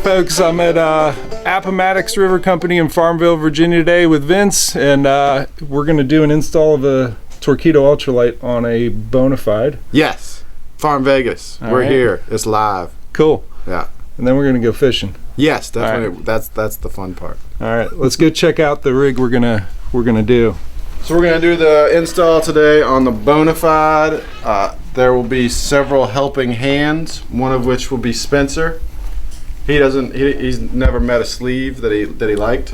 folks, I'm at Appomattox River Company in Farmville, Virginia today with Vince, and we're going to do an install of a Torqeedo Ultralight on a Bonafide. Yes, Farm Vegas. We're here. It's live. Cool. Yeah. And then we're going to go fishing. Yes, definitely. Right. That's the fun part. All right, let's go check out the rig we're gonna do. So we're gonna do the install today on the Bonafide. There will be several helping hands, one of which will be Spencer. He's never met a sleeve that he liked.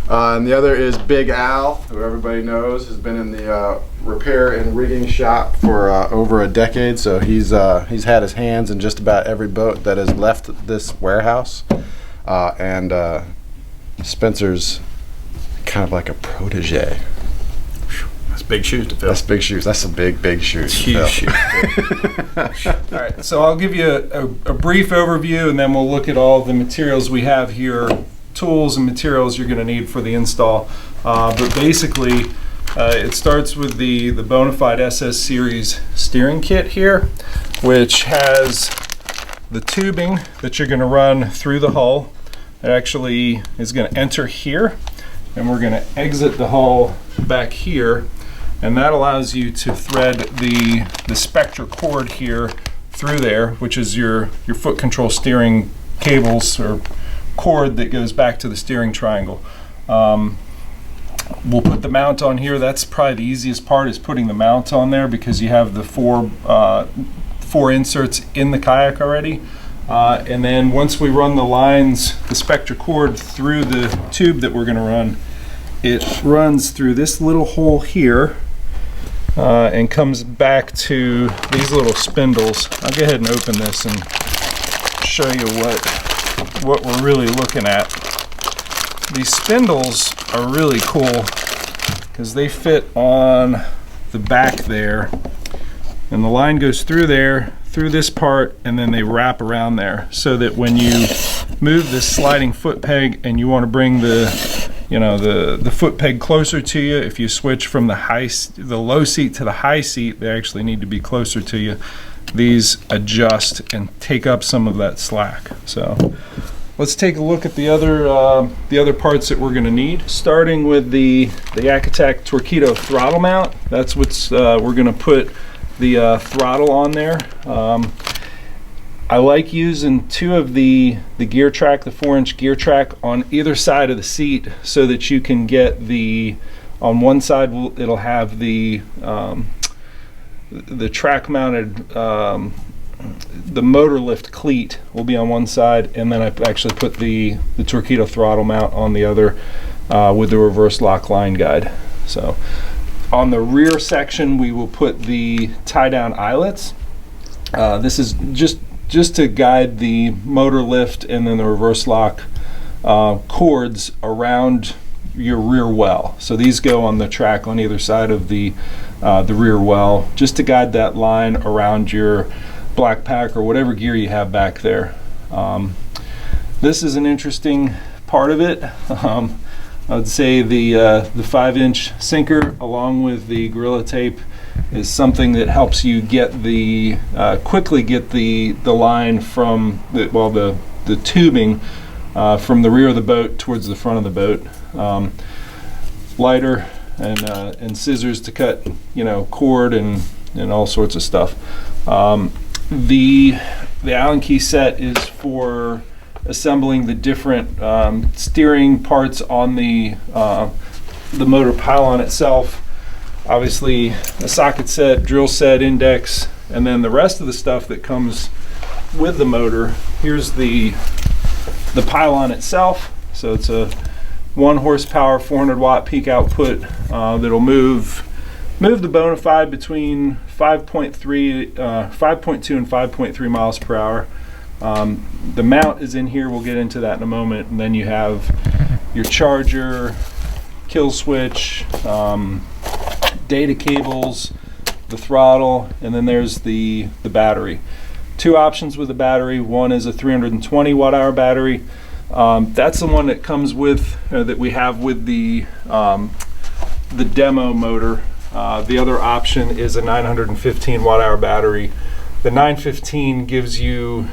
And the other is Big Al, who everybody knows has been in the repair and rigging shop for over a decade. So he's had his hands in just about every boat that has left this warehouse. And Spencer's kind of like a protege. That's big shoes to fill. That's big shoes. That's some big shoes. Huge shoes. All right, so I'll give you a brief overview, and then we'll look at all the materials we have here, tools and materials you're going to need for the install. But basically, it starts with the Bonafide SS series steering kit here, which has the tubing that you're going to run through the hull. It actually is going to enter here, and we're going to exit the hull back here, and that allows you to thread the Spectra cord here through there, which is your foot control steering cables or cord that goes back to the steering triangle. We'll put the mount on here. That's probably the easiest part, is putting the mount on there, because you have the four inserts in the kayak already. And then once we run the lines, the Spectra cord through the tube that we're going to run, it runs through this little hole here and comes back to these little spindles. I'll go ahead and open this and show you what we're really looking at. These spindles are really cool because they fit on the back there, and the line goes through there, through this part, and then they wrap around there, so that when you move this sliding foot peg and you want to bring the foot peg closer to you, if you switch from the low seat to the high seat, they actually need to be closer to you. These adjust and take up some of that slack. So let's take a look at the other parts that we're going to need. Starting with the Appomattox Torqeedo throttle mount. That's what's we're going to put the throttle on there. I like using two of the gear track, the 4-inch gear track, on either side of the seat, so that you can get on one side it'll have the track mounted, the motor lift cleat will be on one side, and then I actually put the Torqeedo throttle mount on the other with the reverse lock line guide. So on the rear section, we will put the tie-down eyelets. This is just to guide the motor lift and then the reverse lock cords around your rear well. So these go on the track on either side of the rear well, just to guide that line around your black pack or whatever gear you have back there. This is an interesting part of it. I would say the 5-inch sinker along with the Gorilla Tape is something that helps you get quickly get the line from the tubing from the rear of the boat towards the front of the boat. Lighter and scissors to cut cord and all sorts of stuff. The Allen key set is for assembling the different steering parts on the motor pylon itself. Obviously, a socket set, drill set, index, and then the rest of the stuff that comes with the motor. Here's the pylon itself. So it's a 1 horsepower, 400 watt peak output that'll move the Bonafide between 5.2 and 5.3 miles per hour. The mount is in here. We'll get into that in a moment. And then you have your charger, kill switch, data cables, the throttle, and then there's the battery. Two options with the battery. One is a 320 watt hour battery. That's the one that comes with, that we have with the demo motor. The other option is a 915 watt hour battery. The 915 gives you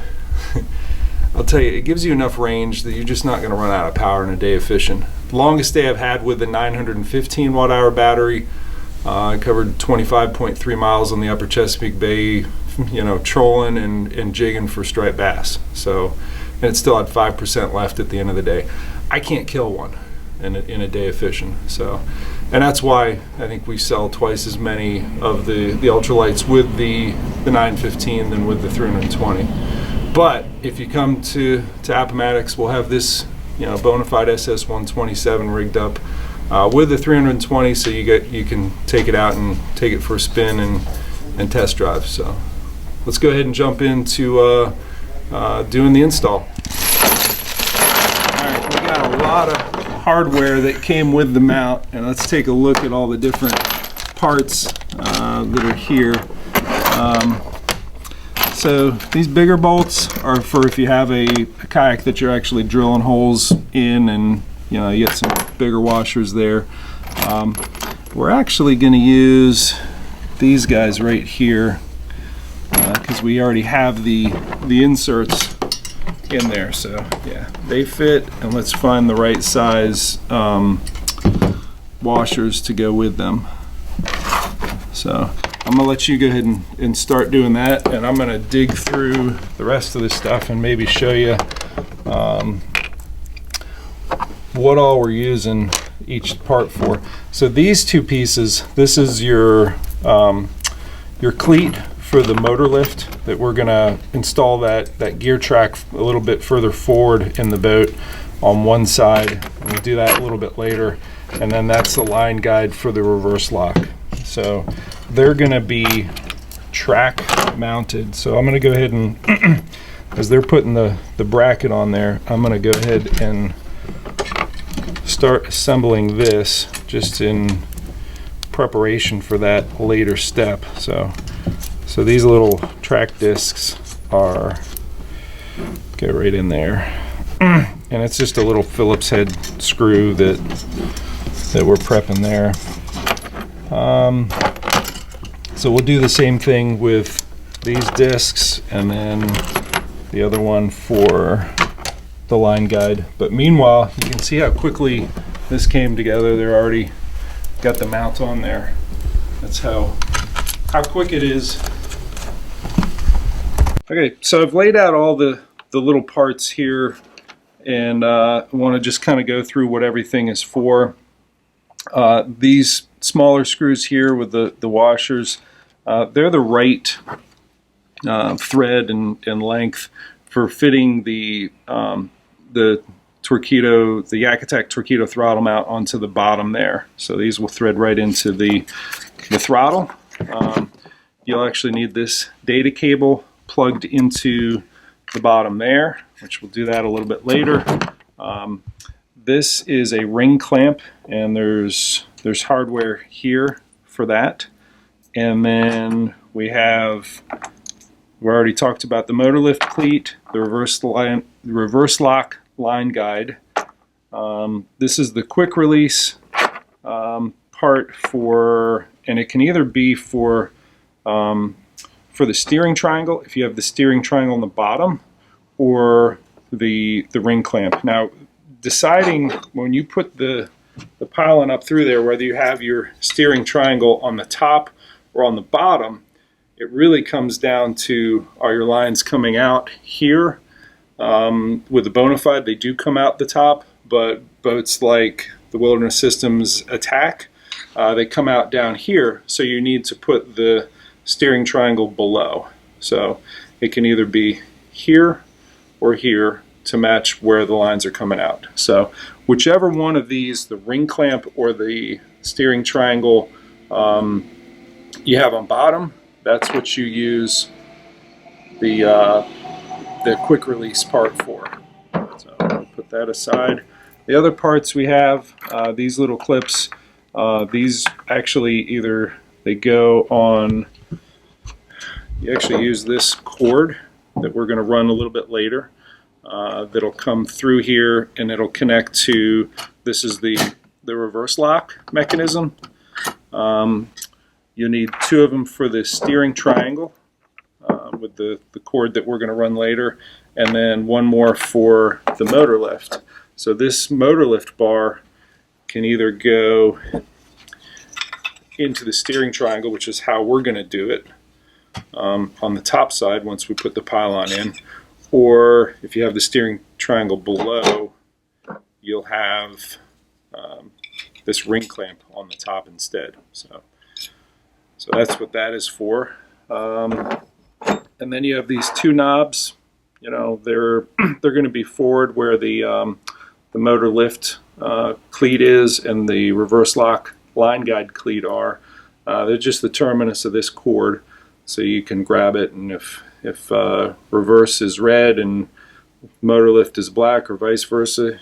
I'll tell you, it gives you enough range that you're just not going to run out of power in a day of fishing. The longest day I've had with the 915 watt-hour battery, I covered 25.3 miles on the upper Chesapeake Bay, you know, trolling and jigging for striped bass. So, and it still had 5% left at the end of the day. I can't kill one in a day of fishing. So, and that's why I think we sell twice as many of the ultralights with the 915 than with the 320. But if you come to Appomattox, we'll have this, you know, Bonafide SS 127 rigged up with the 320, so you can take it out and take it for a spin and test drive. So let's go ahead and jump into doing the install. All right, we got a lot of hardware that came with the mount, and let's take a look at all the different parts that are here. So these bigger bolts are for if you have a kayak that you're actually drilling holes in, and you know, you get some bigger washers there. We're actually going to use these guys right here because we already have the inserts in there. So yeah, they fit, and let's find the right size washers to go with them. So I'm gonna let you go ahead and start doing that, and I'm gonna dig through the rest of this stuff and maybe show you what all we're using each part for. So these two pieces, this is your cleat for the motor lift that we're gonna install that gear track a little bit further forward in the boat on one side. We'll do that a little bit later. And then that's the line guide for the reverse lock. So they're gonna be track mounted. So I'm gonna go ahead and, as they're putting the bracket on there, I'm gonna go ahead and start assembling this just in preparation for that later step. So these little track discs go right in there. And it's just a little Phillips head screw that we're prepping there. So we'll do the same thing with these discs, and then the other one for the line guide. But meanwhile, you can see how quickly this came together. They're already got the mount on there. That's how quick it is. Okay, so I've laid out all the little parts here, and I want to just kind of go through what everything is for. These smaller screws here with the washers, they're the right thread and length for fitting the Torqeedo, the Yak Attack Torqeedo throttle mount onto the bottom there. So these will thread right into the throttle. You'll actually need this data cable plugged into the bottom there, which we'll do that a little bit later. This is a ring clamp, and there's hardware here for that. And then we already talked about the motor lift cleat, the reverse lock line guide. This is the quick release part for, and it can either be for the steering triangle, if you have the steering triangle on the bottom, or the ring clamp. Now, deciding when you put the pylon up through there, whether you have your steering triangle on the top or on the bottom, it really comes down to, are your lines coming out here? With the Bonafide, they do come out the top, but boats like the Wilderness Systems Attack, they come out down here, so you need to put the steering triangle below. So it can either be here or here to match where the lines are coming out. So whichever one of these, the ring clamp or the steering triangle, you have on bottom, that's what you use the quick release part for. So I'll put that aside. The other parts we have, these little clips, these actually either they go on, you actually use this cord that we're going to run a little bit later. That'll come through here, and it'll connect to, this is the reverse lock mechanism. You'll need two of them for the steering triangle with the cord that we're going to run later, and then one more for the motor lift. So this motor lift bar can either go into the steering triangle, which is how we're going to do it on the top side once we put the pylon in, or if you have the steering triangle below, you'll have this ring clamp on the top instead. So that's what that is for. And then you have these two knobs. You know, they're going to be forward where the motor lift cleat is and the reverse lock line guide cleat are. They're just the terminus of this cord, so you can grab it, and if reverse is red and motor lift is black or vice versa,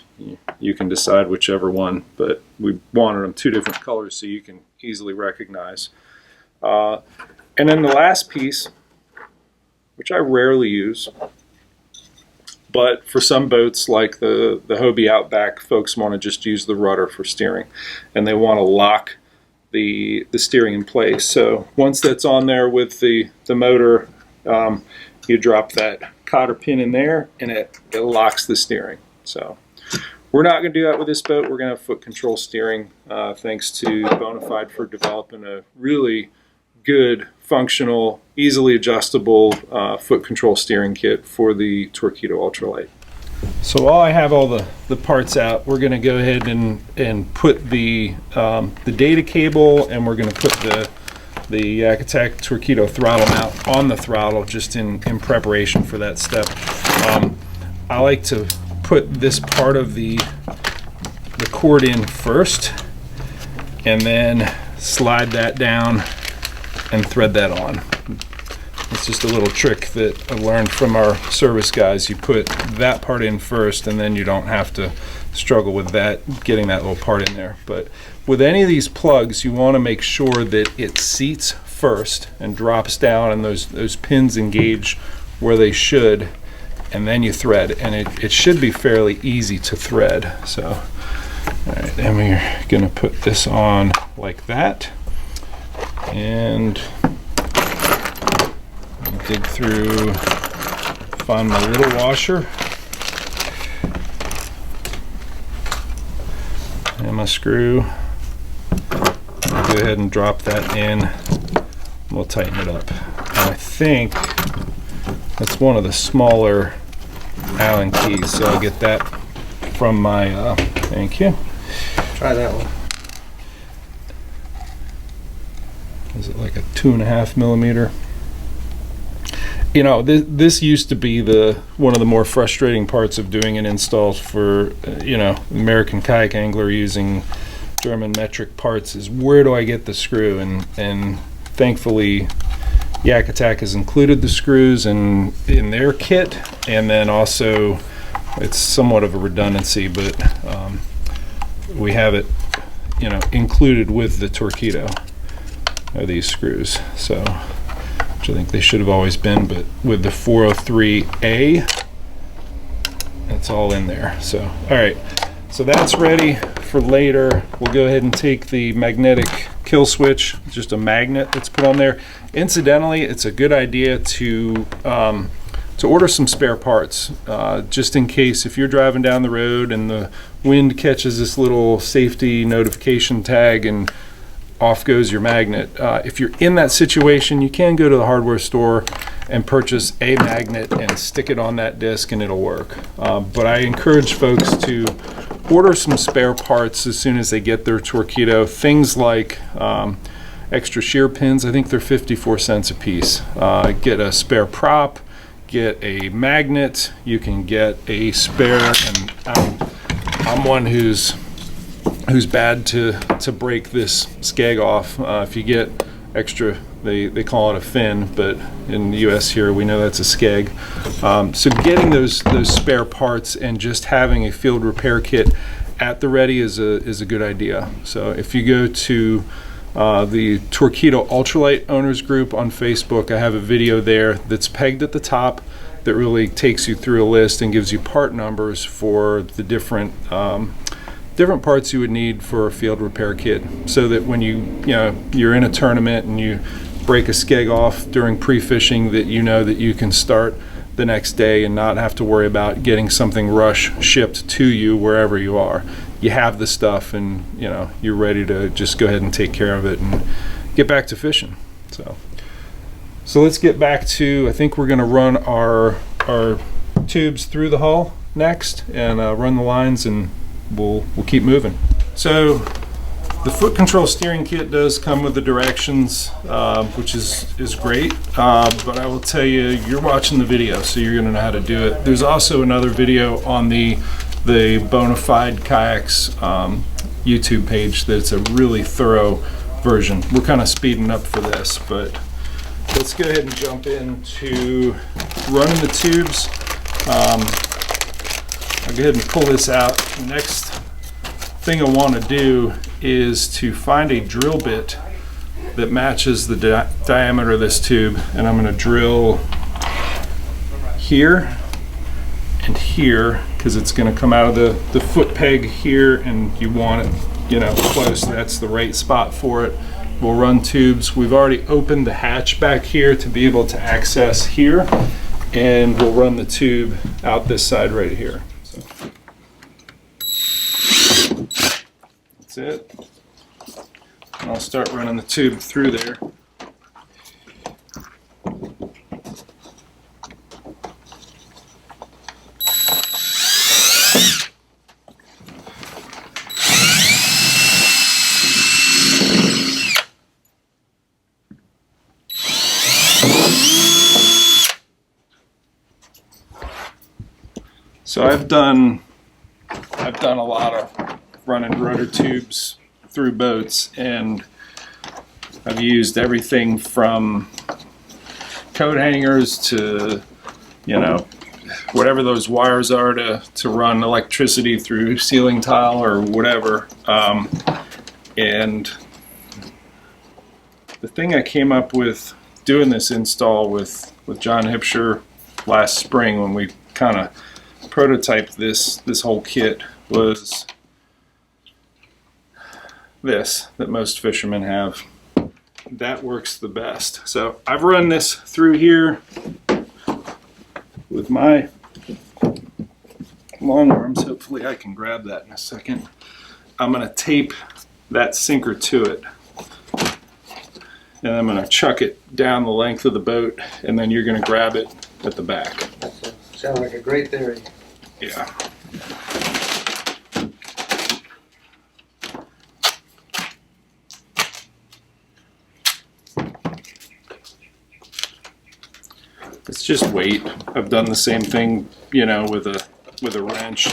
you can decide whichever one, but we wanted them two different colors so you can easily recognize. And then the last piece, which I rarely use, but for some boats like the Hobie Outback, folks want to just use the rudder for steering, and they want to lock the steering in place. So once that's on there with the motor, you drop that cotter pin in there and it locks the steering. So we're not going to do that with this boat. We're going to have foot control steering, thanks to Bonafide for developing a really good, functional, easily adjustable foot control steering kit for the Torqeedo Ultralight. So while I have all the parts out, we're going to go ahead and put the data cable, and we're going to put the Yakatac Torqeedo throttle mount on the throttle, just in preparation for that step. I like to put this part of the cord in first, and then slide that down and thread that on. It's just a little trick that I learned from our service guys. You put that part in first, and then you don't have to struggle with that, getting that little part in there. But with any of these plugs, you want to make sure that it seats first and drops down, and those pins engage where they should, and then you thread, and it should be fairly easy to thread. So, all right, then we're going to put this on like that, and dig through, find my little washer and my screw. I'll go ahead and drop that in. We'll tighten it up. And I think that's one of the smaller Allen keys, so I'll get that from my, thank you. Try that one. Is it like a 2.5 millimeter? You know, this used to be one of the more frustrating parts of doing an install for, American kayak angler using German metric parts, is where do I get the screw? And thankfully, Yakatac has included the screws in their kit, and then also it's somewhat of a redundancy, but we have it, included with the Torqeedo, are these screws. So, which I think they should have always been, but with the 403A, it's all in there. So, all right, so that's ready for later. We'll go ahead and take the magnetic kill switch, just a magnet that's put on there. Incidentally, it's a good idea to order some spare parts, just in case if you're driving down the road and the wind catches this little safety notification tag and off goes your magnet. If you're in that situation, you can go to the hardware store and purchase a magnet and stick it on that disc, and it'll work. But I encourage folks to order some spare parts as soon as they get their Torqeedo. Things like extra shear pins, I think they're 54 cents a piece. Get a spare prop, get a magnet, you can get a spare, and I'm one who's bad to break this skeg off. If you get extra, they call it a fin, but in the US here we know that's a skeg. So getting those spare parts and just having a field repair kit at the ready is a good idea. So if you go to the Torqeedo Ultralight Owners Group on Facebook, I have a video there that's pegged at the top that really takes you through a list and gives you part numbers for the different parts you would need for a field repair kit, so that when you're in a tournament and you break a skeg off during pre-fishing, that you know that you can start the next day and not have to worry about getting something rush shipped to you wherever you are. You have the stuff, and you know, you're ready to just go ahead and take care of it and get back to fishing. So let's get back to, I think we're going to run our tubes through the hull next and run the lines, and we'll keep moving. So the foot control steering kit does come with the directions, which is great, but I will tell you, you're watching the video, so you're going to know how to do it. There's also another video on the Bonafide Kayaks YouTube page that's a really thorough version. We're kind of speeding up for this, but let's go ahead and jump into running the tubes. I'll go ahead and pull this out. The next thing I want to do is to find a drill bit that matches the diameter of this tube, and I'm going to drill here and here, because it's going to come out of the foot peg here, and you want it, you know, close. That's the right spot for it. We'll run tubes. We've already opened the hatch back here to be able to access here, and we'll run the tube out this side right here. So that's it. And I'll start running the tube through there. So I've done a lot of running rotor tubes through boats, and I've used everything from coat hangers to, you know, whatever those wires are to run electricity through ceiling tile or whatever. And the thing I came up with doing this install with John Hipsher last spring, when we kind of prototyped this whole kit, was this that most fishermen have. That works the best. So I've run this through here with my long arms. Hopefully I can grab that in a second. I'm going to tape that sinker to it, and I'm going to chuck it down the length of the boat, and then you're going to grab it at the back. Sounds like a great theory. Yeah. It's just weight. I've done the same thing, you know, with a wrench.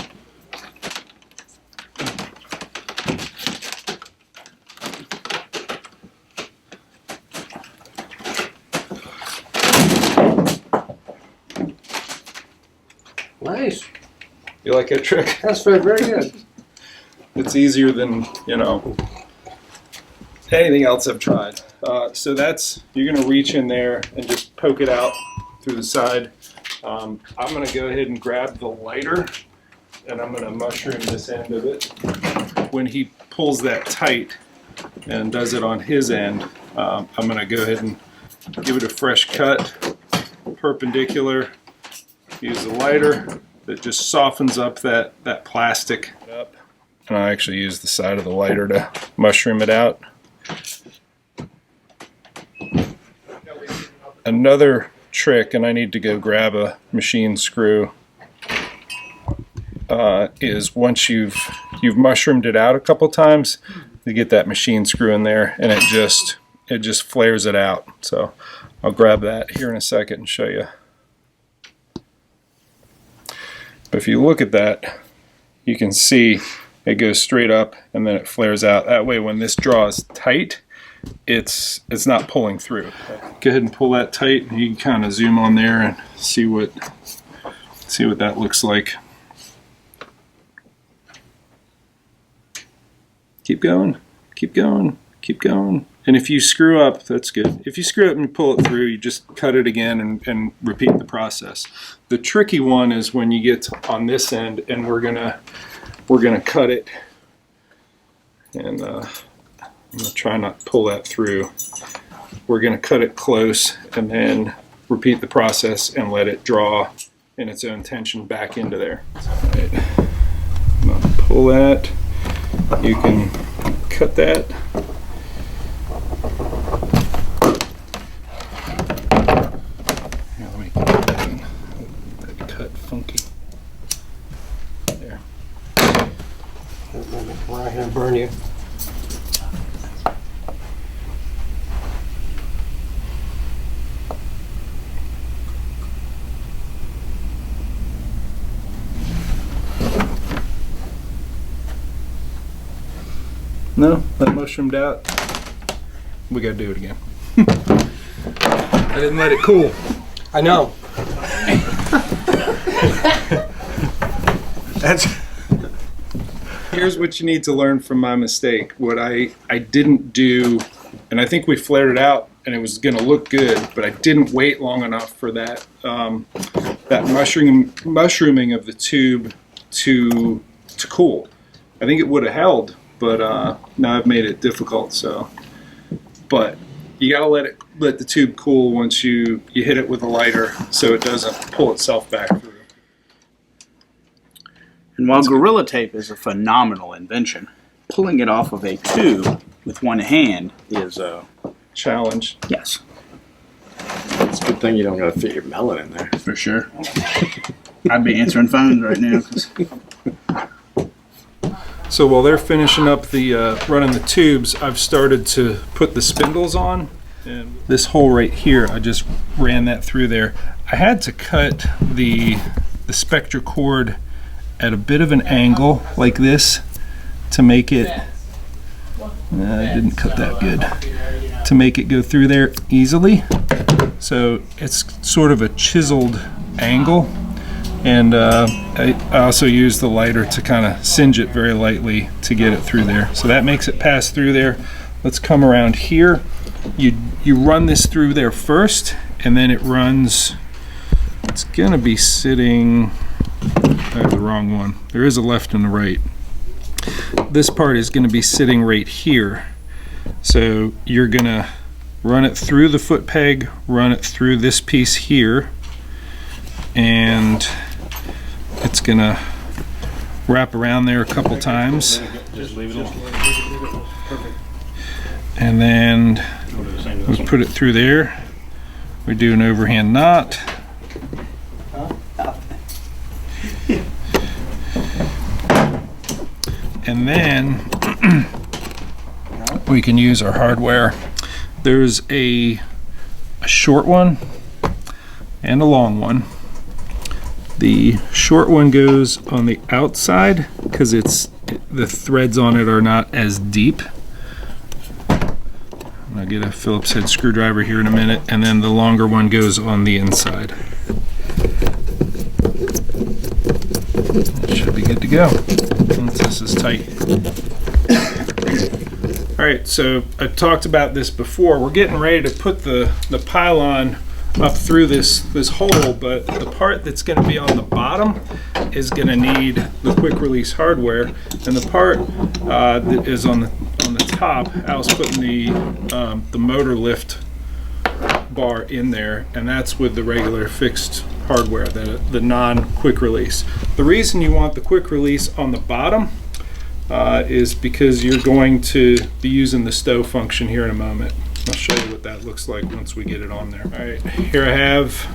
Nice. You like that trick? That's very good. It's easier than, you know, anything else I've tried. So that's, you're going to reach in there and just poke it out through the side. I'm going to go ahead and grab the lighter, and I'm going to mushroom this end of it. When he pulls that tight and does it on his end, I'm going to go ahead and give it a fresh cut, perpendicular. Use the lighter that just softens up that plastic. And I actually use the side of the lighter to mushroom it out. Another trick, and I need to go grab a machine screw, is once you've mushroomed it out a couple times, you get that machine screw in there, and it just flares it out. So I'll grab that here in a second and show you. But if you look at that, you can see it goes straight up and then it flares out. That way, when this draws tight, it's not pulling through. Go ahead and pull that tight, and you can kind of zoom on there and see what that looks like. Keep going, keep going, keep going. And if you screw up, that's good. If you screw up and pull it through, you just cut it again and repeat the process. The tricky one is when you get on this end, and we're gonna cut it, and I'm gonna try not to pull that through. We're gonna cut it close, and then repeat the process and let it draw in its own tension back into there. Right. I'm gonna pull that. You can cut that. Here, let me get that cut funky. There. We're not gonna burn you. No, that mushroomed out. We gotta do it again. I didn't let it cool. I know. That's. Here's what you need to learn from my mistake. What I didn't do, and I think we flared it out, and it was gonna look good, but I didn't wait long enough for that that mushrooming of the tube to cool. I think it would have held. But now I've made it difficult. So, but you gotta let the tube cool once you hit it with a lighter, so it doesn't pull itself back through. And while Gorilla Tape is a phenomenal invention, pulling it off of a tube with one hand is a Challenge. yes, It's a good thing you don't gotta fit your melon in there. for sure. I'd be answering phones right now. 'Cause So while they're finishing up the running the tubes, I've started to put the spindles on. And this hole right here, I just ran that through there. I had to cut the spectra cord at a bit of an angle like this to make it. I didn't cut that good. To make it go through there easily. So it's sort of a chiseled angle. And I also use the lighter to kind of singe it very lightly to get it through there. So that makes it pass through there. Let's come around here. You run this through there first, and then it runs. It's gonna be sitting. I have the wrong one. There is a left and a right. This part is gonna be sitting right here. So you're gonna run it through the foot peg, run it through this piece here, and it's gonna wrap around there a couple times, and then we put it through there. We do an overhand knot, and then we can use our hardware. There's a short one and a long one. The short one goes on the outside because the threads on it are not as deep. I'll get a Phillips head screwdriver here in a minute, and then the longer one goes on the inside. It should be good to go once this is tight. All right, so I talked about this before. We're getting ready to put the pylon up through this hole, but the part that's going to be on the bottom is going to need the quick release hardware, and the part that is on the top, Al's putting the motor lift bar in there, and that's with the regular fixed hardware, the non-quick release. The reason you want the quick release on the bottom is because you're going to be using the stow function here in a moment. I'll show you what that looks like once we get it on there. All right, here I have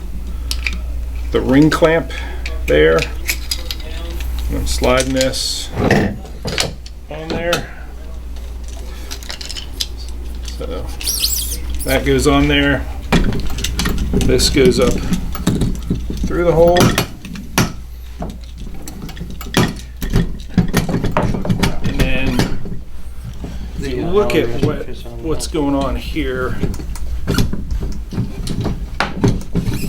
the ring clamp there. I'm sliding this on there. So that goes on there. This goes up through the hole. And then you look at what's going on here.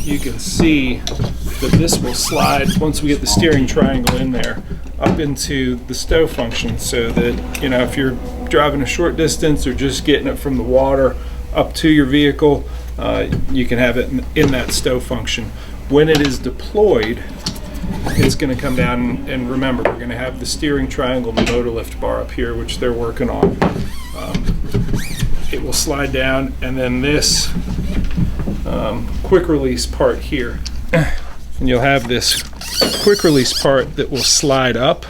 You can see that this will slide once we get the steering triangle in there up into the stow function, so that, you know, if you're driving a short distance or just getting it from the water up to your vehicle, you can have it in that stow function. When it is deployed, it's going to come down, and remember, we're going to have the steering triangle and the motor lift bar up here, which they're working on. It will slide down, and then this quick release part here. And you'll have this quick release part that will slide up,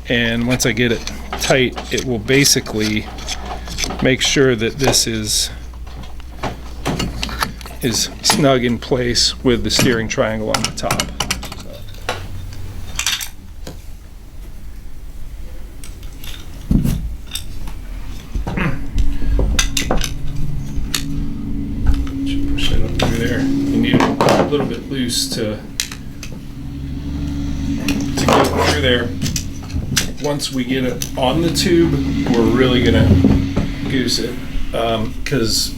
and once I get it tight, it will basically make sure that this is snug in place with the steering triangle on the top. Push it up through there. You need it a little bit loose to get it through there. Once we get it on the tube, we're really gonna goose it, because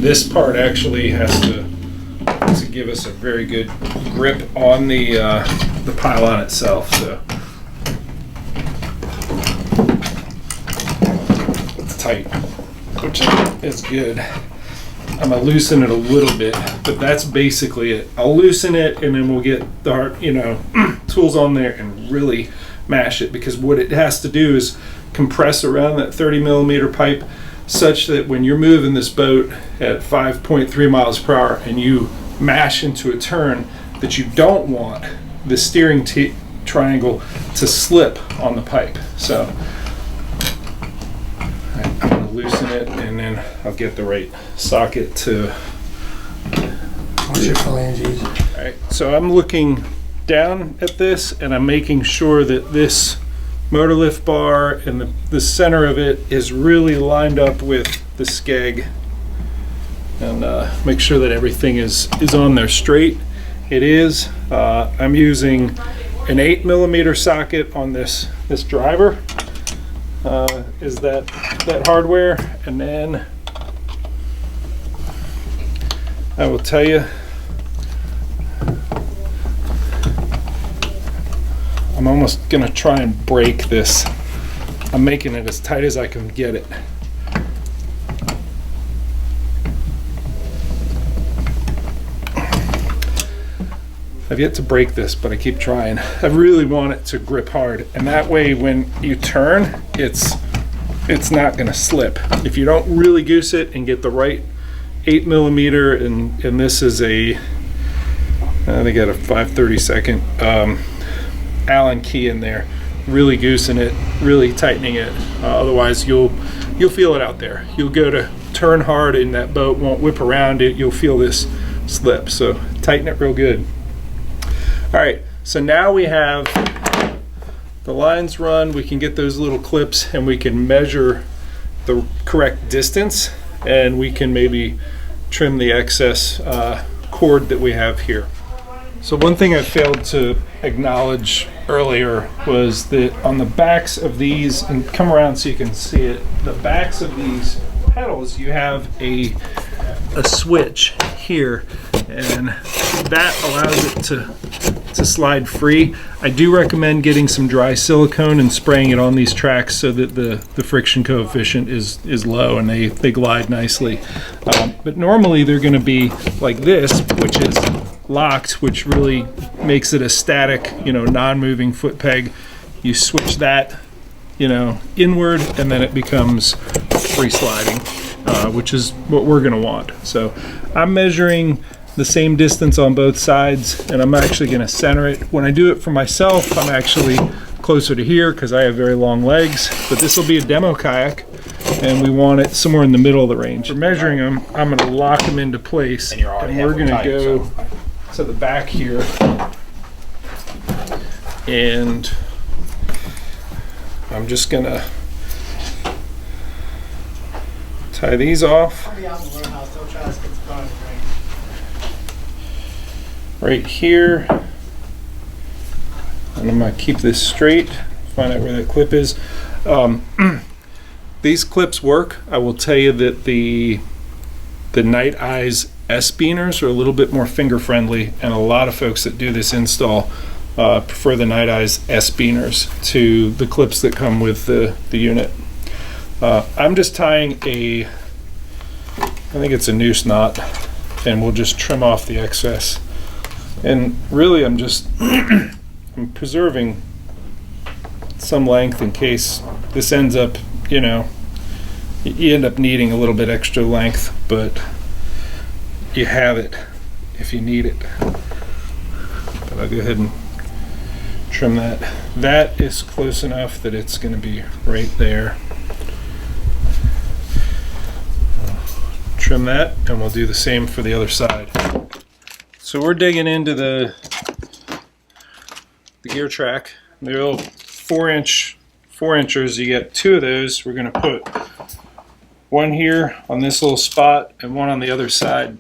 this part actually has to give us a very good grip on the pylon itself. So it's tight, which is good. I'm gonna loosen it a little bit, but that's basically it. I'll loosen it, and then we'll get the tools on there and really mash it, because what it has to do is compress around that 30mm pipe, such that when you're moving this boat at 5.3 miles per hour and you mash into a turn, that you don't want the steering triangle to slip on the pipe. So I'm going to loosen it, and then I'll get the right socket to. What's your phalanges? All right, so I'm looking down at this, and I'm making sure that this motor lift bar and the center of it is really lined up with the skeg, and make sure that everything is on there straight. It is. I'm using an 8mm socket on this driver. Is that hardware, and then I will tell you, I'm almost gonna try and break this. I'm making it as tight as I can get it. I've yet to break this, but I keep trying. I really want it to grip hard, and that way when you turn, it's not gonna slip. If you don't really goose it and get the right 8mm, and this is they got a 5/32 Allen key in there, really goosing it, really tightening it. Otherwise you'll feel it out there. You'll go to turn hard and that boat won't whip around it. You'll feel this slip, so tighten it real good. All right, so now we have the lines run. We can get those little clips, and we can measure the correct distance, and we can maybe trim the excess cord that we have here. So one thing I failed to acknowledge earlier was that on the backs of these, and come around so you can see it, the backs of these pedals, you have a switch here, and that allows it to slide free. I do recommend getting some dry silicone and spraying it on these tracks so that the friction coefficient is low and they glide nicely. But normally they're going to be like this, which is locked, which really makes it a static, non-moving foot peg. You switch that, inward, and then it becomes free sliding, which is what we're going to want. So I'm measuring the same distance on both sides, and I'm actually going to center it. When I do it for myself, I'm actually closer to here because I have very long legs, but this will be a demo kayak, and we want it somewhere in the middle of the range. For measuring them, I'm going to lock them into place, and we're going to go to the back here, and I'm just going to tie these off right here, and I'm going to keep this straight, find out where the clip is. These clips work. I will tell you that the Night Eyes S beaners are a little bit more finger friendly, and a lot of folks that do this install prefer the Night Eyes S beaners to the clips that come with the unit. I'm just tying I think it's a noose knot, and we'll just trim off the excess. And really I'm just I'm preserving some length in case this ends up, you end up needing a little bit extra length, but you have it if you need it. But I'll go ahead and trim that. That is close enough that it's going to be right there. Trim that, and we'll do the same for the other side. So we're digging into the gear track. They're little 4-inchers. You get 2 of those. We're going to put one here on this little spot and one on the other side.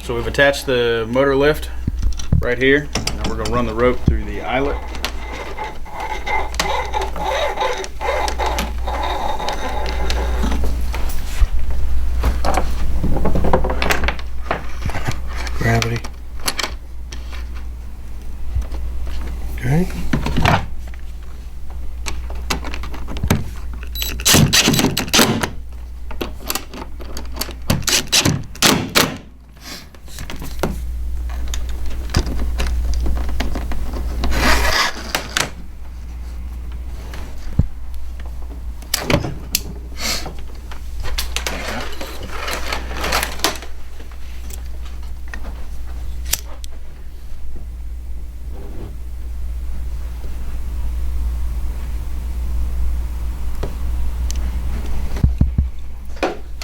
So we've attached the motor lift right here. Now we're going to run the rope through the eyelet. Gravity. Okay.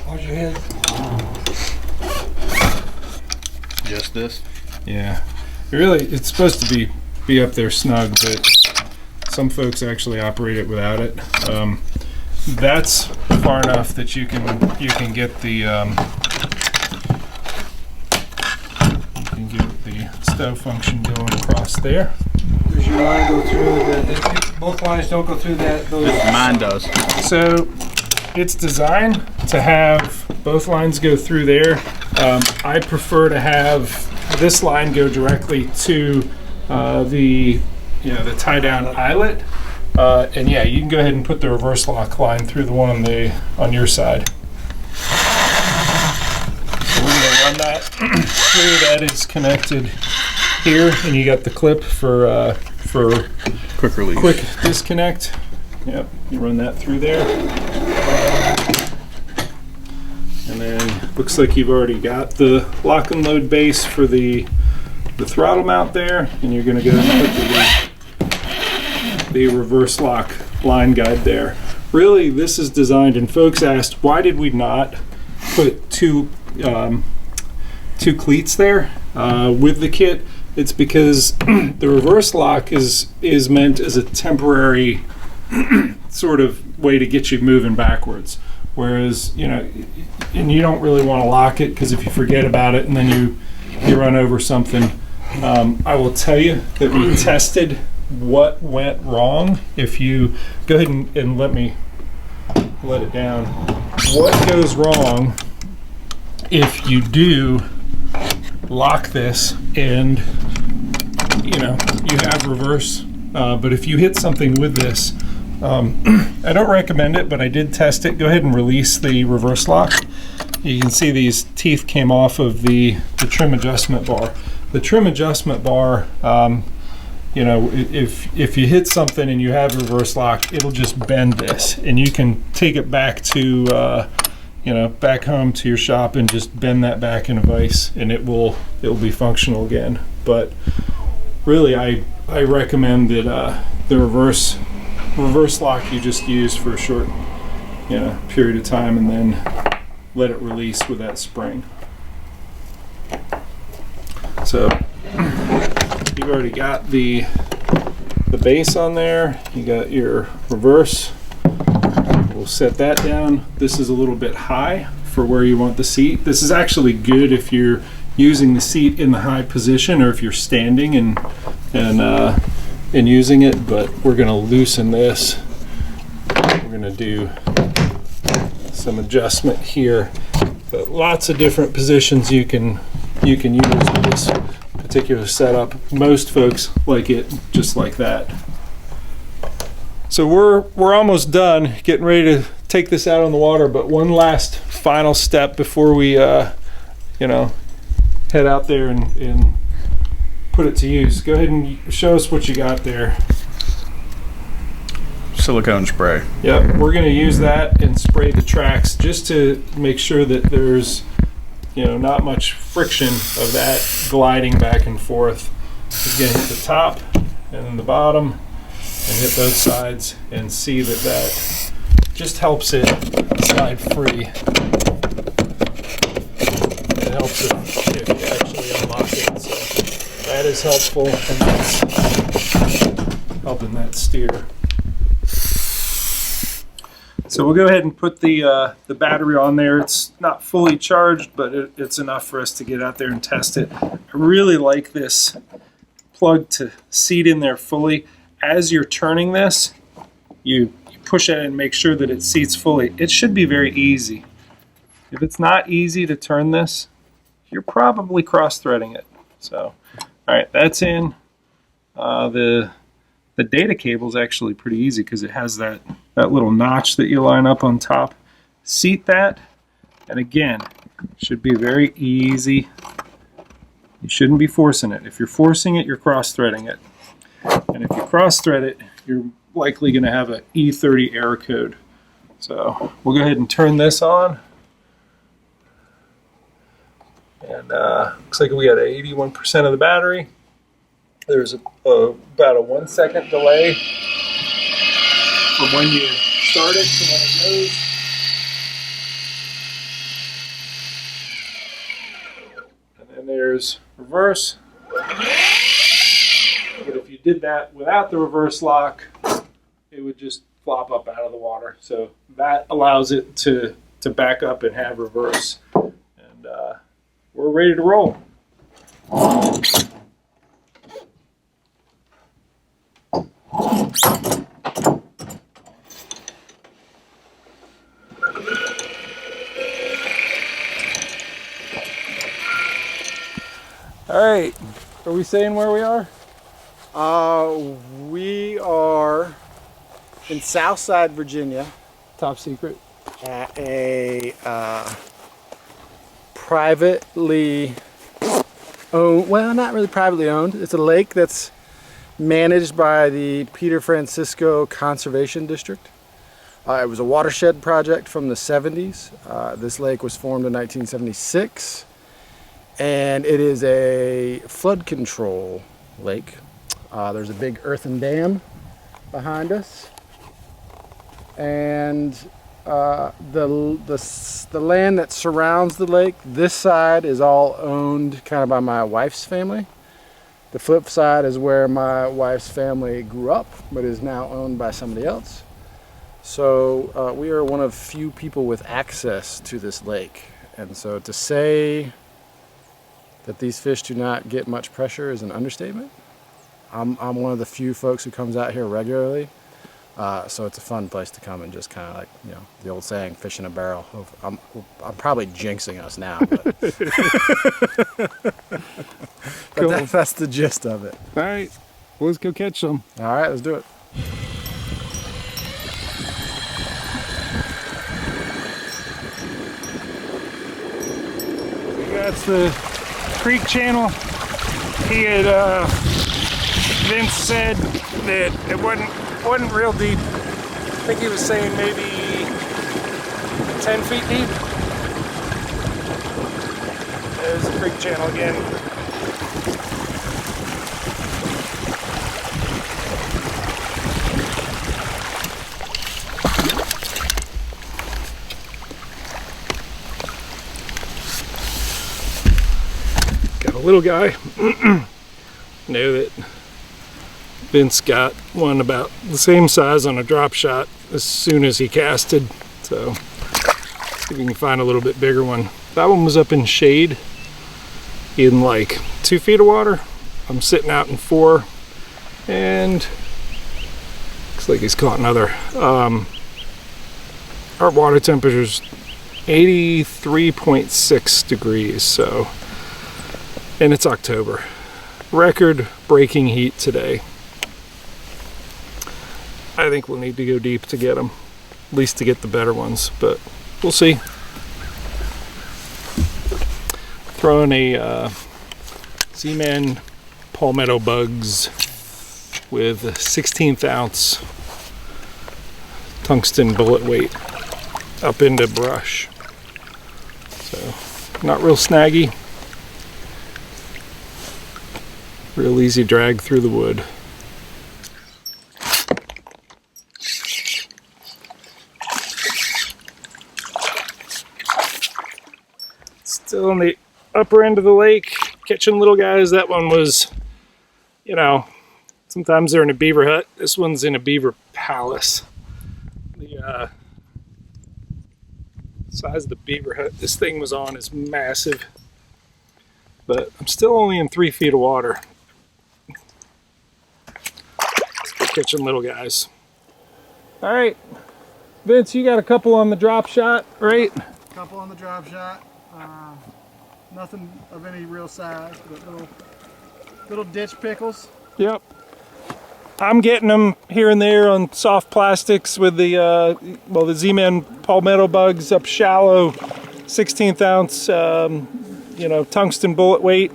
Watch your head. Just this. Yeah, really, it's supposed to be up there snug, but some folks actually operate it without it. That's far enough that you can get the stow function going across there. Does your line go through both lines don't go through those? Mine does. So it's designed to have both lines go through there. I prefer to have this line go directly to the tie down eyelet. And yeah, you can go ahead and put the reverse lock line through the one on your side. So we're going to run that through. That is connected here, and you got the clip for Quick release. quick disconnect. Yep, you run that through there. And then looks like you've already got the lock and load base for the throttle mount there, and you're going to go and put the reverse lock line guide there. Really, this is designed, and folks asked, why did we not put two cleats there with the kit? It's because the reverse lock is meant as a temporary sort of way to get you moving backwards. Whereas, and you don't really want to lock it, because if you forget about it and then you run over something, I will tell you that we tested what went wrong. If you go ahead and let it down, what goes wrong if you do lock this and you have reverse, but if you hit something with this, I don't recommend it, but I did test it. Go ahead and release the reverse lock. You can see these teeth came off of the trim adjustment bar. The trim adjustment bar, if you hit something and you have reverse lock, it'll just bend this, and you can take it back to back home to your shop and just bend that back in a vise, and it'll be functional again. But really, I recommend that the reverse lock you just use for a short period of time, and then let it release with that spring. So you've already got the base on there. You got your reverse. We'll set that down. This is a little bit high for where you want the seat. This is actually good if you're using the seat in the high position, or if you're standing and using it, but we're going to loosen this. We're going to do some adjustment here, but lots of different positions you can use this particular setup. Most folks like it just like that. So we're almost done getting ready to take this out on the water, but one last final step before we head out there and put it to use. Go ahead and show us what you got there. Silicone spray. Yep, we're going to use that and spray the tracks just to make sure that there's not much friction of that gliding back and forth. It's going to hit the top and then the bottom and hit both sides, and see that just helps it slide free. It helps it if you actually unlock it. So that is helpful, and that's helping that steer. So we'll go ahead and put the battery on there. It's not fully charged, but it's enough for us to get out there and test it. I really like this plug to seat in there fully. As you're turning this, you push it and make sure that it seats fully. It should be very easy. If it's not easy to turn this, you're probably cross-threading it. So, all right, that's in. The data cable is actually pretty easy because it has that little notch that you line up on top. Seat that, and again, should be very easy. You shouldn't be forcing it. If you're forcing it, you're cross-threading it. And if you cross-thread it, you're likely going to have an E30 error code. So we'll go ahead and turn this on. And looks like we got 81% of the battery. There's about a 1 second delay from when you start it to when it goes. And then there's reverse. But if you did that without the reverse lock, it would just flop up out of the water. So that allows it to back up and have reverse. And we're ready to roll. All right, are we saying where we are? We are in Southside, Virginia, Top secret. at a privately owned, well, not really privately owned. It's a lake that's managed by the Peter Francisco Conservation District. It was a watershed project from the 70s. This lake was formed in 1976, and it is a flood control lake. There's a big earthen dam behind us, and the land that surrounds the lake, this side is all owned kind of by my wife's family. The flip side is where my wife's family grew up, but is now owned by somebody else. So we are one of few people with access to this lake. And so to say that these fish do not get much pressure is an understatement. I'm one of the few folks who comes out here regularly. So it's a fun place to come and just kind of like, the old saying, fish in a barrel. I'm probably jinxing us now, but that's the gist of it. All right, well, let's go catch some. All right, let's do it. That's the creek channel. He had, Vince said that it wasn't real deep. I think he was saying maybe 10 feet deep. There's the creek channel again. Got a little guy. Know that Vince got one about the same size on a drop shot as soon as he casted. So see if we can find a little bit bigger one. That one was up in shade in like 2 feet of water. I'm sitting out in 4, and looks like he's caught another. Our water temperature's 83.6 degrees, so, and it's October. record-breaking heat today. I think we'll need to go deep to get them, at least to get the better ones, but we'll see. Throwing a Z-Man Palmetto Bugs with a 16th ounce tungsten bullet weight up into brush. So, not real snaggy. Real easy drag through the wood. Still on the upper end of the lake, catching little guys. That one was, you know, sometimes they're in a beaver hut. This one's in a beaver palace. The size of the beaver hut this thing was on is massive, but I'm still only in 3 feet of water. Still catching little guys. All right, Vince, you got a couple on the drop shot, right? Couple on the drop shot. Nothing of any real size, but little ditch pickles. Yep. I'm getting them here and there on soft plastics with the the Z-Man Palmetto Bugs up shallow, 16th ounce, tungsten bullet weight.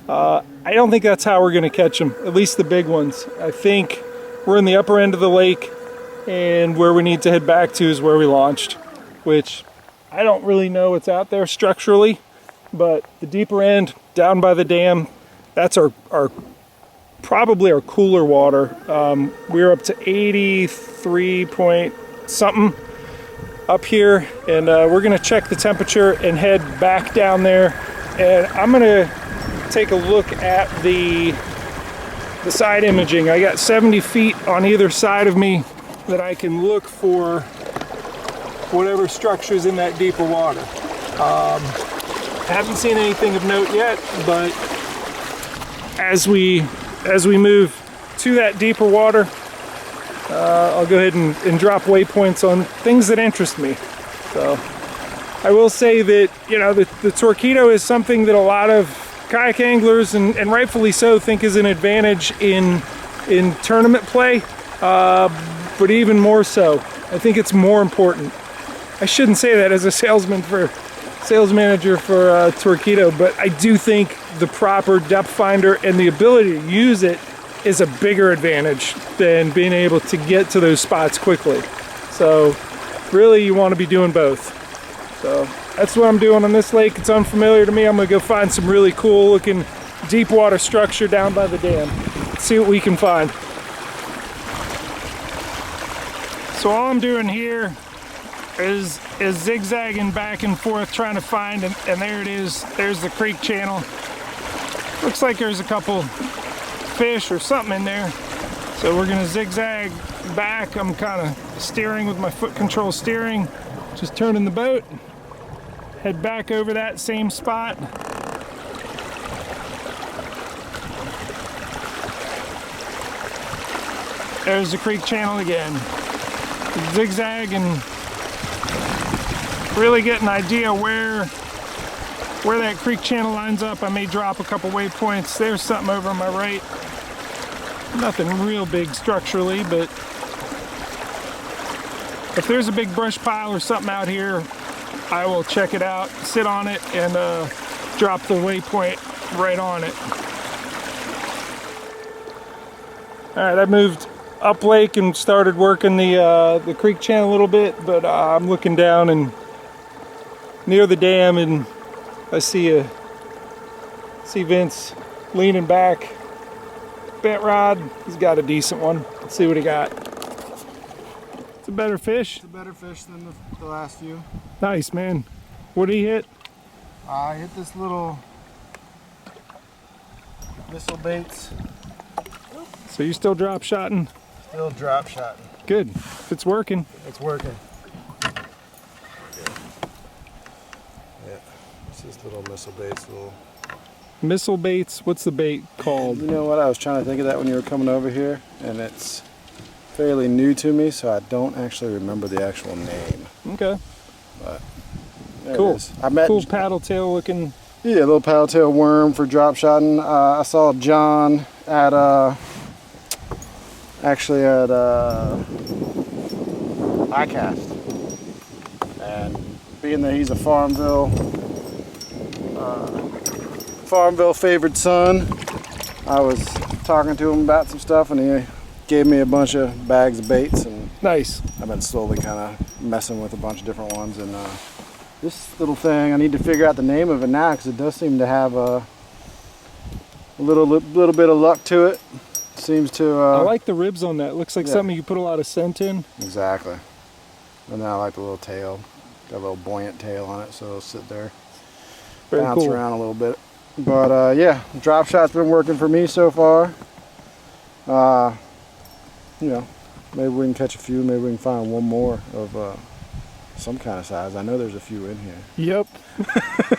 I don't think that's how we're going to catch them, at least the big ones. I think we're in the upper end of the lake, and where we need to head back to is where we launched, which I don't really know what's out there structurally, but the deeper end, down by the dam, that's probably our cooler water. We're up to 83 point something up here, and we're gonna check the temperature and head back down there. And I'm gonna take a look at the side imaging. I got 70 feet on either side of me that I can look for whatever structure's in that deeper water. Haven't seen anything of note yet, but as we move to that deeper water, I'll go ahead and drop waypoints on things that interest me. So I will say that, the Torqeedo is something that a lot of kayak anglers, and rightfully so, think is an advantage in tournament play, but even more so, I think it's more important. I shouldn't say that as a sales manager for Torqeedo, but I do think the proper depth finder and the ability to use it is a bigger advantage than being able to get to those spots quickly. So really you want to be doing both. So that's what I'm doing on this lake. It's unfamiliar to me. I'm gonna go find some really cool looking deep water structure down by the dam. See what we can find. So all I'm doing here is zigzagging back and forth trying to find, and there it is. There's the creek channel. Looks like there's a couple fish or something in there. So we're gonna zigzag back. I'm kind of steering with my foot control steering, just turning the boat, head back over that same spot. There's the creek channel again. Zigzag and really get an idea where that creek channel lines up. I may drop a couple waypoints. There's something over on my right. Nothing real big structurally, but if there's a big brush pile or something out here, I will check it out, sit on it, and drop the waypoint right on it. All right, I moved up lake and started working the creek channel a little bit, but I'm looking down and near the dam, and I see Vince leaning back, bent rod. He's got a decent one. Let's see what he got. It's a better fish. It's a better fish than the last few. Nice, man. What did he hit? I hit this little missile baits. So you still drop shotting? Still drop shotting. Good. If it's working. It's working. Yeah. It's just little missile baits. Missile baits? What's the bait called? You know what? I was trying to think of that when you were coming over here, and it's fairly new to me, so I don't actually remember the actual name. Okay. But there Cool. it is. I met Cool paddle tail looking Yeah, a little paddle-tail worm for drop shotting. I saw John at actually at iCast, and being that he's a Farmville favored son, I was talking to him about some stuff, and he gave me a bunch of bags of baits, and Nice. I've been slowly kind of messing with a bunch of different ones. And this little thing, I need to figure out the name of it now, because it does seem to have a little bit of luck to it. Seems to. I like the ribs on that. Looks like yeah. something you put a lot of scent in. Exactly. And then I like the little tail. Got a little buoyant tail on it, so it'll sit there, Very bounce cool. around a little bit. But yeah, drop shot's been working for me so far. You know, maybe we can catch a few. Maybe we can find one more of some kind of size. I know there's a few in here. Yep.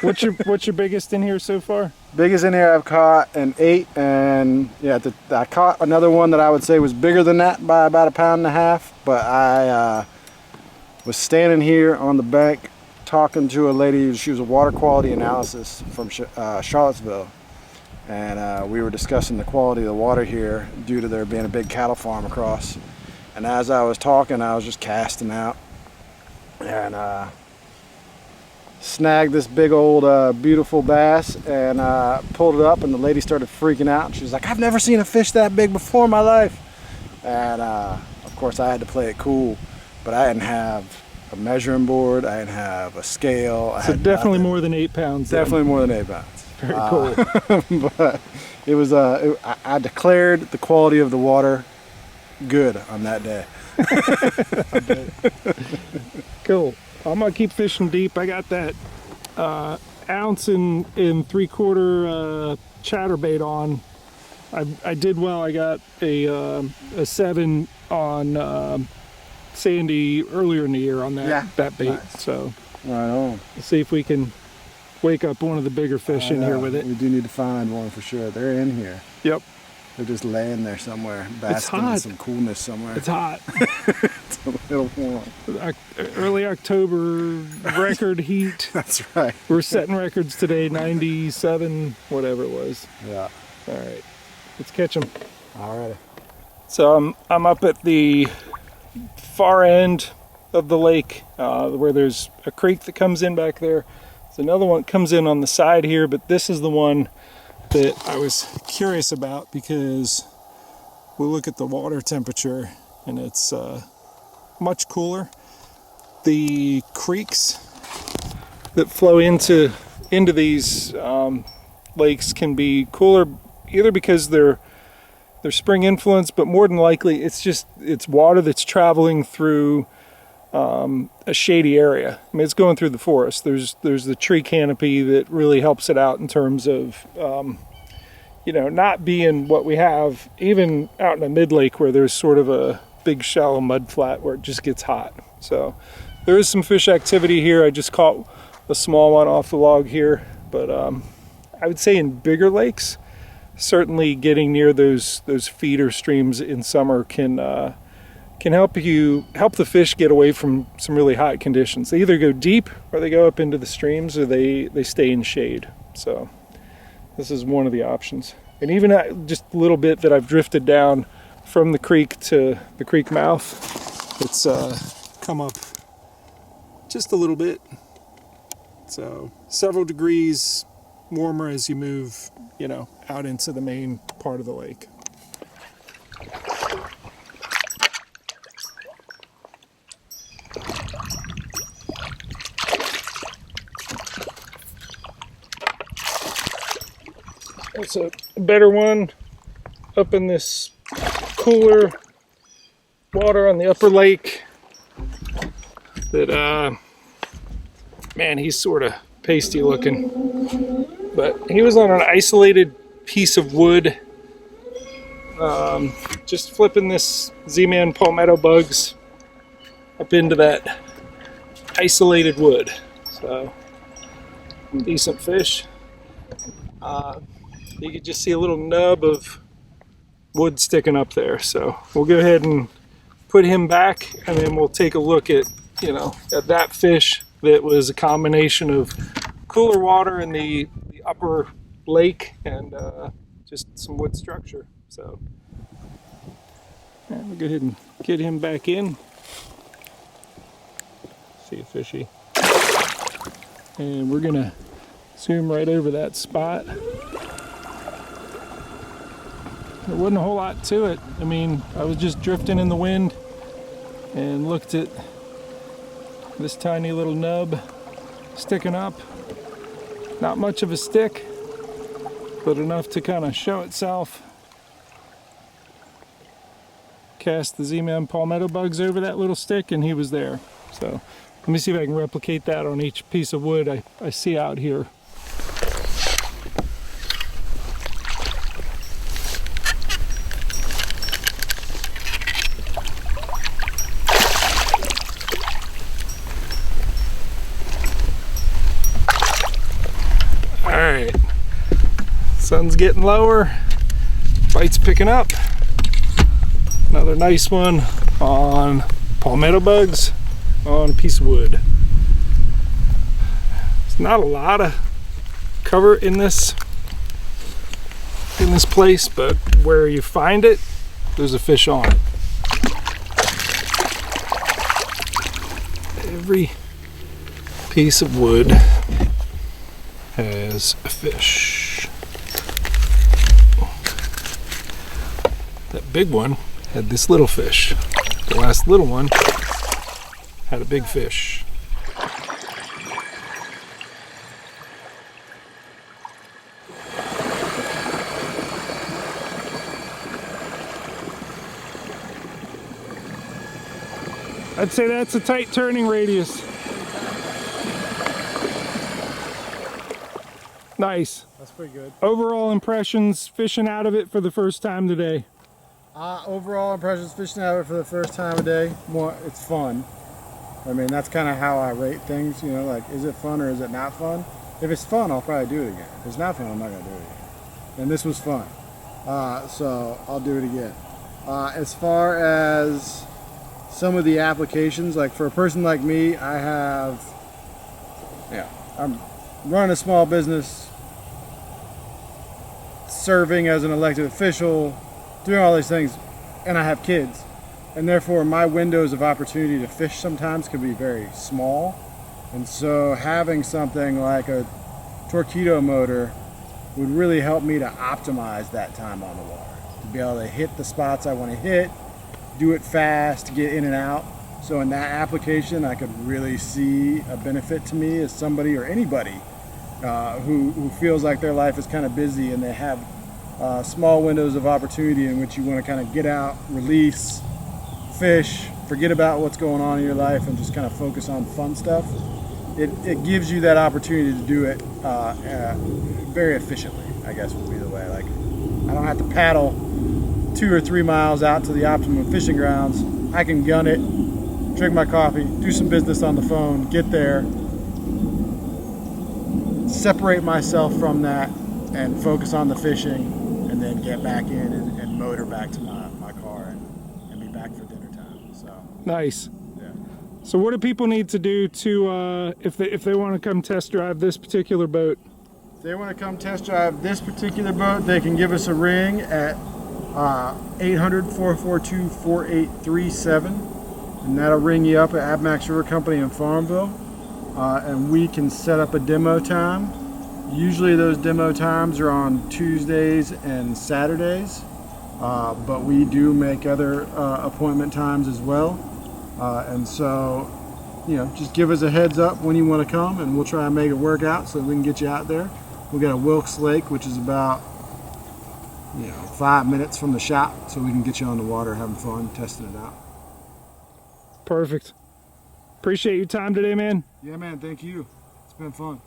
What's your biggest in here so far? Biggest in here I've caught an 8, and yeah, I caught another one that I would say was bigger than that by about 1.5 pounds. But I was standing here on the bank talking to a lady. She was a water quality analysis from Charlottesville, and we were discussing the quality of the water here due to there being a big cattle farm across. And as I was talking, I was just casting out, and snagged this big old beautiful bass, and pulled it up, and the lady started freaking out. She was like, "I've never seen a fish that big before in my life." And of course I had to play it cool, but I didn't have a measuring board, I didn't have a scale. So definitely more than 8 pounds. Definitely more than 8 pounds. Very cool. But it was I declared the quality of the water good on that day. Cool. I'm gonna keep fishing deep. I got that ounce in 3/4 chatterbait on. I did well. I got a 7 on Sandy earlier in the year on that bait. Nice. So Right on. let's see if we can wake up one of the bigger fish in here with it. We do need to find one for sure. They're in here. Yep. They're just laying there somewhere, basking in hot. some coolness somewhere. It's hot. It's a little warm. Early October record heat. That's right. We're setting records today, 97, whatever it was. Yeah. All right, let's catch them. Alrighty. So I'm up at the far end of the lake where there's a creek that comes in back there. There's another one that comes in on the side here, but this is the one that I was curious about because we look at the water temperature and it's much cooler. The creeks that flow into these lakes can be cooler either because they're spring influence, but more than likely it's water that's traveling through a shady area. I mean, it's going through the forest. There's the tree canopy that really helps it out in terms of not being what we have even out in a mid-lake where there's sort of a big shallow mud flat where it just gets hot. So there is some fish activity here. I just caught a small one off the log here, but I would say in bigger lakes, certainly getting near those feeder streams in summer can help the fish get away from some really hot conditions. They either go deep or they go up into the streams or they stay in shade. So this is one of the options. And even just a little bit that I've drifted down from the creek to the creek mouth, it's come up just a little bit. So several degrees warmer as you move, out into the main part of the lake. It's a better one up in this cooler water on the upper lake that, man, he's sort of pasty looking, but he was on an isolated piece of wood, just flipping this Z-Man palmetto bugs up into that isolated wood. So decent fish. You could just see a little nub of wood sticking up there. So we'll go ahead and put him back, and then we'll take a look at at that fish that was a combination of cooler water and the upper lake and just some wood structure. So we'll go ahead and get him back in. See a fishy. And we're gonna zoom right over that spot. There wasn't a whole lot to it. I mean, I was just drifting in the wind and looked at this tiny little nub sticking up. Not much of a stick, but enough to kind of show itself. Cast the Z-Man palmetto bugs over that little stick and he was there. So let me see if I can replicate that on each piece of wood I see out here. Alright, sun's getting lower, bite's picking up. Another nice one on palmetto bugs on a piece of wood. There's not a lot of cover in this place, but where you find it, there's a fish on it. Every piece of wood has a fish. That big one had this little fish. The last little one had a big fish. I'd say that's a tight turning radius. Nice. That's pretty good. Overall impressions fishing out of it for the first time today. Overall impressions fishing out of it for the first time a day. It's fun. I mean, that's kind of how I rate things, you know, like, is it fun or is it not fun? If it's fun, I'll probably do it again. If it's not fun, I'm not going to do it again. And this was fun. So I'll do it again. As far as some of the applications, like for a person like me, I'm running a small business, serving as an elected official, doing all these things, and I have kids, and therefore my windows of opportunity to fish sometimes can be very small. And so having something like a Torqeedo motor would really help me to optimize that time on the water, to be able to hit the spots I want to hit, do it fast, get in and out. So in that application, I could really see a benefit to me as somebody or anybody who feels like their life is kind of busy and they have small windows of opportunity in which you want to kind of get out, release, fish, forget about what's going on in your life and just kind of focus on fun stuff. It gives you that opportunity to do it very efficiently, I guess would be the way. Like, I don't have to paddle 2 or 3 miles out to the optimum fishing grounds. I can gun it, drink my coffee, do some business on the phone, get there, separate myself from that and focus on the fishing, and then get back in and motor back to my car and be back for dinner time. So Nice. yeah. So what do people need to do to, if they want to come test drive this particular boat? If they want to come test drive this particular boat, they can give us a ring at 800-442-4837, and that'll ring you up at Appomattox River Company in Farmville, and we can set up a demo time. Usually those demo times are on Tuesdays and Saturdays, but we do make other appointment times as well, and so, you know, just give us a heads up when you want to come and we'll try and make it work out so we can get you out there. We got a Wilkes Lake, which is about 5 minutes from the shop, so we can get you on the water having fun, testing it out. Perfect. Appreciate your time today, man. Yeah, man, thank you. It's been fun.